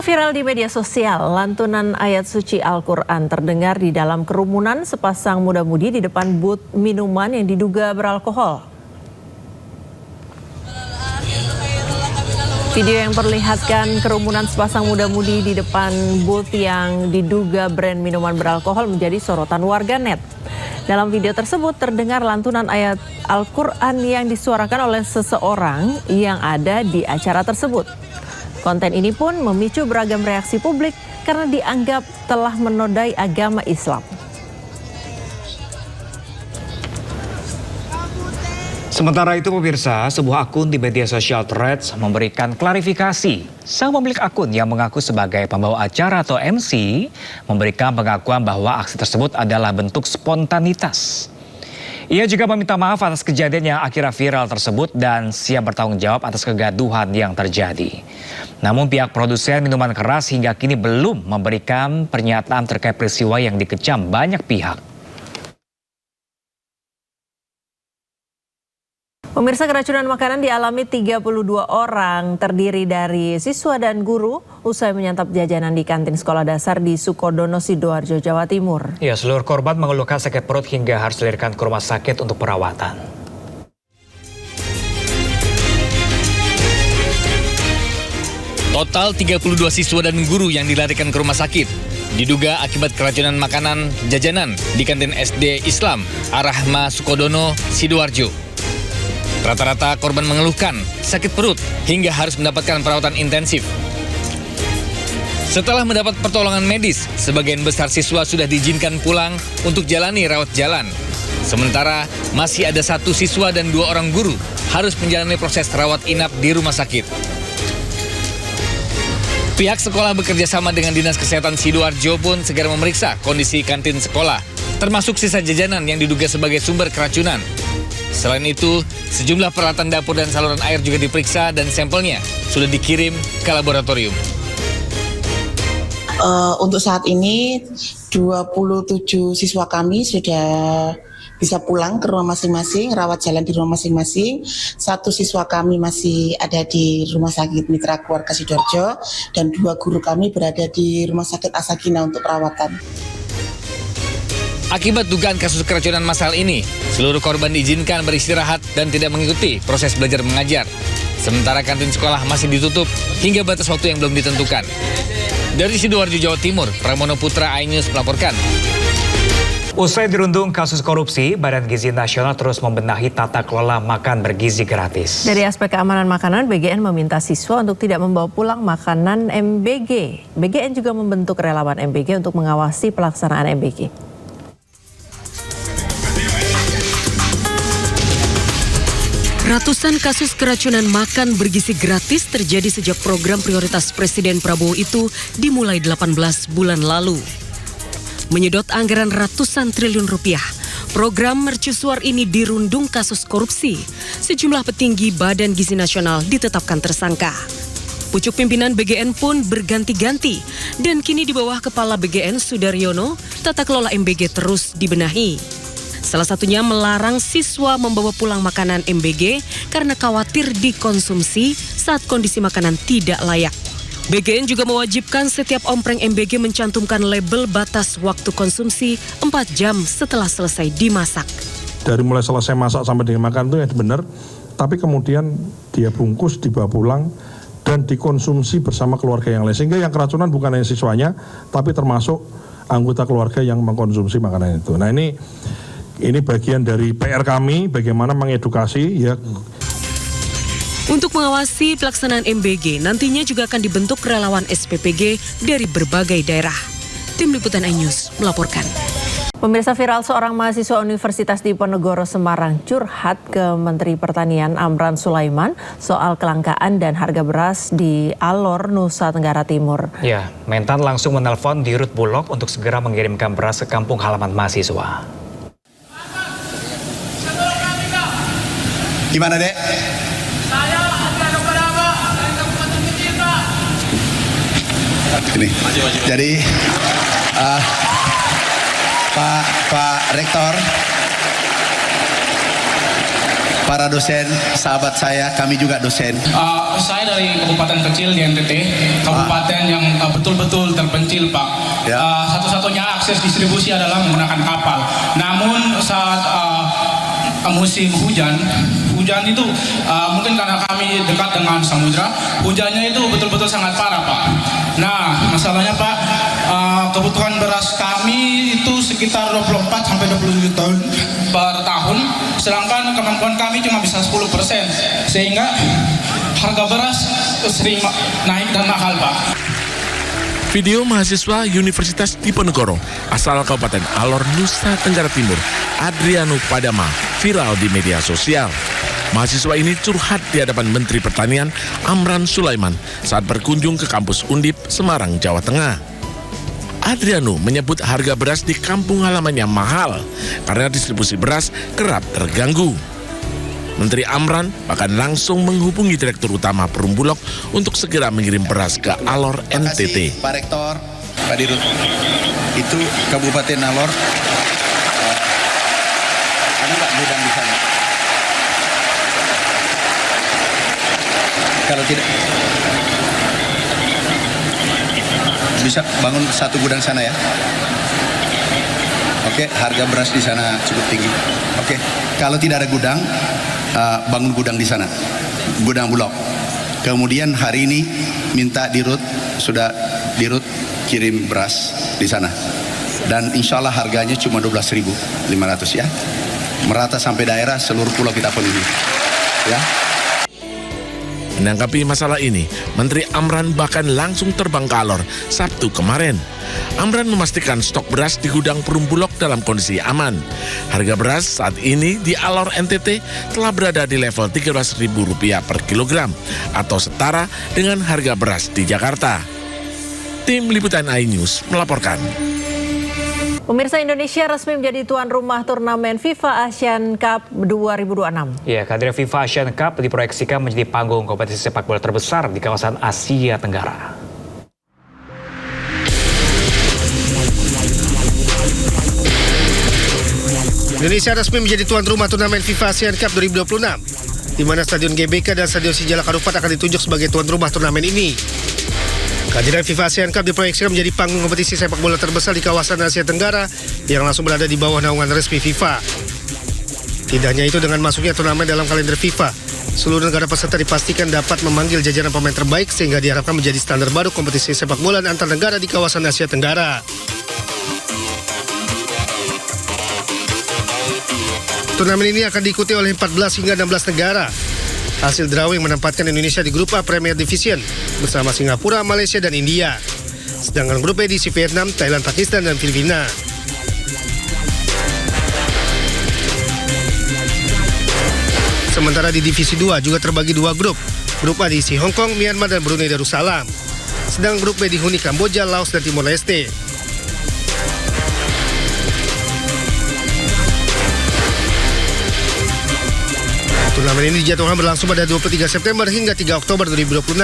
Viral di media sosial, lantunan ayat suci Al-Quran terdengar di dalam kerumunan sepasang muda-mudi di depan booth minuman yang diduga beralkohol. Video yang perlihatkan kerumunan sepasang muda-mudi di depan booth yang diduga brand minuman beralkohol menjadi sorotan warganet. Dalam video tersebut terdengar lantunan ayat Al-Quran yang disuarakan oleh seseorang yang ada di acara tersebut. Konten ini pun memicu beragam reaksi publik karena dianggap telah menodai agama Islam. Sementara itu pemirsa, sebuah akun di media sosial Threads memberikan klarifikasi. Sang pemilik akun yang mengaku sebagai pembawa acara atau MC memberikan pengakuan bahwa aksi tersebut adalah bentuk spontanitas. Ia juga meminta maaf atas kejadian yang akhirnya viral tersebut dan siap bertanggung jawab atas kegaduhan yang terjadi. Namun pihak produsen minuman keras hingga kini belum memberikan pernyataan terkait peristiwa yang dikecam banyak pihak. Pemirsa, keracunan makanan dialami 32 orang terdiri dari siswa dan guru usai menyantap jajanan di kantin sekolah dasar di Sukodono, Sidoarjo, Jawa Timur. Ya, seluruh korban mengeluhkan sakit perut hingga harus dilarikan ke rumah sakit untuk perawatan. Total 32 siswa dan guru yang dilarikan ke rumah sakit diduga akibat keracunan makanan jajanan di kantin SD Islam Ar-Rahma Sukodono, Sidoarjo. Rata-rata korban mengeluhkan sakit perut hingga harus mendapatkan perawatan intensif. Setelah mendapat pertolongan medis, sebagian besar siswa sudah diizinkan pulang untuk jalani rawat jalan. Sementara masih ada 1 siswa dan 2 orang guru harus menjalani proses rawat inap di rumah sakit. Pihak sekolah bekerja sama dengan Dinas Kesehatan Sidoarjo pun segera memeriksa kondisi kantin sekolah, termasuk sisa jajanan yang diduga sebagai sumber keracunan. Selain itu, sejumlah peralatan dapur dan saluran air juga diperiksa dan sampelnya sudah dikirim ke laboratorium. Untuk saat ini 27 siswa kami sudah bisa pulang ke rumah masing-masing, rawat jalan di rumah masing-masing. 1 siswa kami masih ada di Rumah Sakit Mitra Keluarga Sidoarjo dan 2 guru kami berada di Rumah Sakit Asakina untuk perawatan. Akibat dugaan kasus keracunan massal ini, seluruh korban diizinkan beristirahat dan tidak mengikuti proses belajar mengajar. Sementara kantin sekolah masih ditutup hingga batas waktu yang belum ditentukan. Dari Sidoarjo, Jawa Timur, Pramono Putra, iNews melaporkan. Usai dirundung kasus korupsi, Badan Gizi Nasional terus membenahi tata kelola makan bergizi gratis. Dari aspek keamanan makanan, BGN meminta siswa untuk tidak membawa pulang makanan MBG. BGN juga membentuk relawan MBG untuk mengawasi pelaksanaan MBG. Ratusan kasus keracunan makan bergizi gratis terjadi sejak program prioritas Presiden Prabowo itu dimulai 18 bulan lalu. Menyedot anggaran ratusan triliun rupiah, program mercusuar ini dirundung kasus korupsi. Sejumlah petinggi Badan Gizi Nasional ditetapkan tersangka. Pucuk pimpinan BGN pun berganti-ganti dan kini di bawah Kepala BGN Sudaryono, tata kelola MBG terus dibenahi. Salah satunya melarang siswa membawa pulang makanan MBG karena khawatir dikonsumsi saat kondisi makanan tidak layak. BGN juga mewajibkan setiap ompreng MBG mencantumkan label batas waktu konsumsi 4 jam setelah selesai dimasak. Dari mulai selesai masak sampai dengan makan itu ya benar, tapi kemudian dia bungkus, dibawa pulang, dan dikonsumsi bersama keluarga yang lain. Sehingga yang keracunan bukan hanya siswanya, tapi termasuk anggota keluarga yang mengkonsumsi makanan itu. Nah ini bagian dari PR kami, bagaimana mengedukasi ya. Untuk mengawasi pelaksanaan MBG, nantinya juga akan dibentuk relawan SPPG dari berbagai daerah. Tim Liputan iNews melaporkan. Pemirsa, viral seorang mahasiswa Universitas Diponegoro Semarang curhat ke Menteri Pertanian Amran Sulaiman soal kelangkaan dan harga beras di Alor, Nusa Tenggara Timur. Ya, Mentan langsung menelpon Dirut Bulog untuk segera mengirimkan beras ke kampung halaman mahasiswa. Gimana, Dek? Saya ada kepada Pak dari Kabupaten Kecil, Pak. Ini. Jadi Pak Rektor, para dosen, sahabat saya, kami juga dosen. Saya dari kabupaten kecil di NTT, kabupaten yang betul-betul terpencil, Pak. Ya. Satu-satunya akses distribusi adalah menggunakan kapal. Namun saat musim hujan itu mungkin karena kami dekat dengan samudra, hujannya itu betul-betul sangat parah, Pak. Nah, masalahnya, Pak, kebutuhan beras kami itu sekitar 24 sampai 27 ton per tahun, sedangkan kemampuan kami cuma bisa 10%, sehingga harga beras sering naik dan mahal, Pak. Video mahasiswa Universitas Diponegoro asal Kabupaten Alor, Nusa Tenggara Timur, Adriano Padama, viral di media sosial. Mahasiswa ini curhat di hadapan Menteri Pertanian Amran Sulaiman saat berkunjung ke kampus Undip, Semarang, Jawa Tengah. Adriano menyebut harga beras di kampung halamannya mahal karena distribusi beras kerap terganggu. Menteri Amran bahkan langsung menghubungi Direktur Utama Perumbulok untuk segera mengirim beras ke Alor NTT. Pak Rektor, Pak Dirut, itu Kabupaten Alor, ada nggak gudang di sana? Kalau tidak, bisa bangun satu gudang sana ya. Oke, harga beras di sana cukup tinggi. Oke, kalau tidak ada gudang, bangun gudang di sana, gudang Bulog. Kemudian hari ini minta Dirut kirim beras di sana. Dan insya Allah harganya cuma 12.500 ya. Merata sampai daerah, seluruh pulau kita penuhi. Ya. Menanggapi masalah ini, Menteri Amran bahkan langsung terbang ke Alor Sabtu kemarin. Amran memastikan stok beras di gudang Perumbulok dalam kondisi aman. Harga beras saat ini di Alor NTT telah berada di level Rp13.000 per kilogram atau setara dengan harga beras di Jakarta. Tim Liputan iNews melaporkan. Pemirsa, Indonesia resmi menjadi tuan rumah turnamen FIFA Asian Cup 2026. Ya, kehadiran FIFA Asian Cup diproyeksikan menjadi panggung kompetisi sepak bola terbesar di kawasan Asia Tenggara. Indonesia resmi menjadi tuan rumah turnamen FIFA Asian Cup 2026, di mana Stadion GBK dan Stadion Sijalak Harupat akan ditunjuk sebagai tuan rumah turnamen ini. Kehadiran FIFA Asian Cup diproyeksikan menjadi panggung kompetisi sepak bola terbesar di kawasan Asia Tenggara yang langsung berada di bawah naungan resmi FIFA. Tidak hanya itu, dengan masuknya turnamen dalam kalender FIFA, seluruh negara peserta dipastikan dapat memanggil jajaran pemain terbaik sehingga diharapkan menjadi standar baru kompetisi sepak bola antar negara di kawasan Asia Tenggara. Turnamen ini akan diikuti oleh 14 hingga 16 negara. Hasil drawing menempatkan Indonesia di grup A Premier Division bersama Singapura, Malaysia, dan India. Sedangkan grup B diisi Vietnam, Thailand, Pakistan, dan Filipina. Sementara di Divisi 2 juga terbagi dua grup. Grup A diisi Hong Kong, Myanmar, dan Brunei Darussalam. Sedang grup B dihuni Kamboja, Laos, dan Timor Leste. Turnamen ini dijadwalkan berlangsung pada 23 September hingga 3 Oktober 2026.